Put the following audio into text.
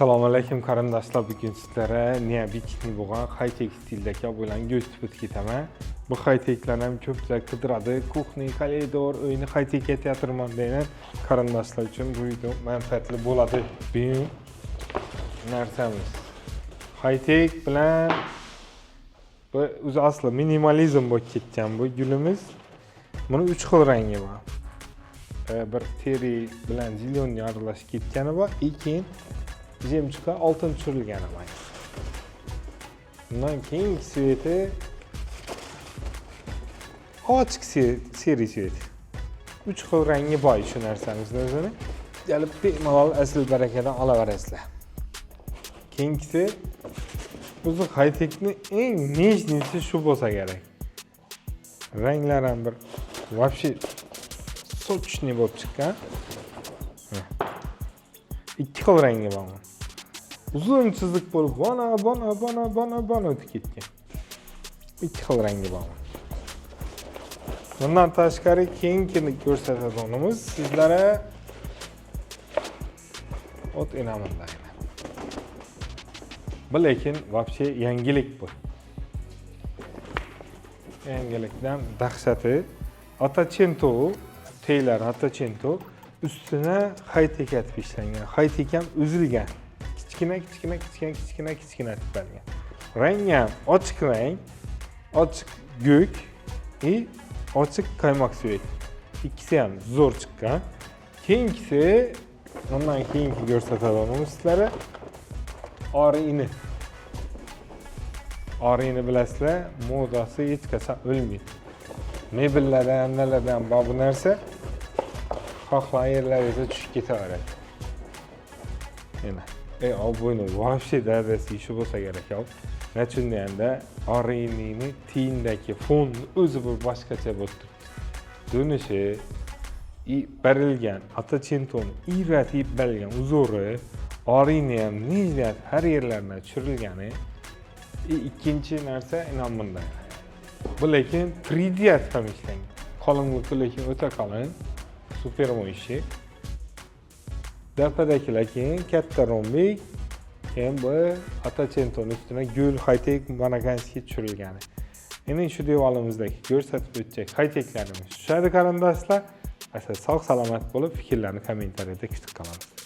Assalomu alaykum qarindoshlar, bugun sizlarga neobitniy bo'lgan high-tech stildagi bo'lgan go'sht ketaman. Bu high-techlar ham ko'plar qidiradi. Kuxni, koridor, uyni high-tech etyapman degan qarindoshlar uchun bu video manfaatli bo'ladi. Bu narsamiz high-tech bilan bu o'zi asli minimalizm bo'lib ketgan bu gulimiz. Buni 3 xil rangi bor. Bir teri bilan zilonni aralashib ketgani bor, keyin jemchiqqa oltin tushirilgani bor. Bundan keyin sveti ochiq seri svet. 3 xil rangi bor shu narsamizni o'zini. Kelib bemalol asl barakadan olaverasizlar. Keyingisi o'zi high-techni eng nejnisi shu bo'lsa kerak. Ranglar ham bir вообще sochni bo'lib chiqqan. 2 xil rangi bor. Uzun chiziq bo'lib, bana o'tib ketgan. 2 xil rangi bor. Bundan tashqari keyingi ko'rsatadiganimiz sizlarga o't enamanda. Bu lekin вообще yangilik bu. Yangilikdan dahshati Atacento teylar Atacento üstüne high-tech atib ishlangan. High-tech ham uzilgan. Kichkina tiplangan. Rangi ham ochiq rang, ochiq go'k va ochiq qaymoq svet. İkisi ham zo'r chiqqan. Keyingisi bundan keyingi ko'rsatadiganimiz sizlarga Orini. Orini bilasizlar, modasi hech qachon o'lmaydi. Mebellardan, nimalardan bor bu narsa xohlagan yerlaringizga tushib ketaveradi. Mana, obuna вообще dadasi shu bo'lsa kerak. Nechun deganda Orinini tiyindagi fon o'zi bir boshqacha bo'lib turibdi. Donishi berilgan, Atacento'ni iratib berilgan uzori, Orini ham nizat har yerlarga tushirilgani. Ikkinchi narsa inom bunday. Bu lekin 3D ham ishlangan. Qolinligi lekin o'ta qalin. Super mo'yishi. Dapadagilar keyin katta rombik, keyin bu Atacento'ning ustiga gul high-tech managanskiy tushirilgan. Endi shu devorimizdagi ko'rsatib o'tsak high-techlarimiz tushadi qarindoshlar. Sog' salomat bo'lib, fikrlarni kommentariyada kutib qolamiz.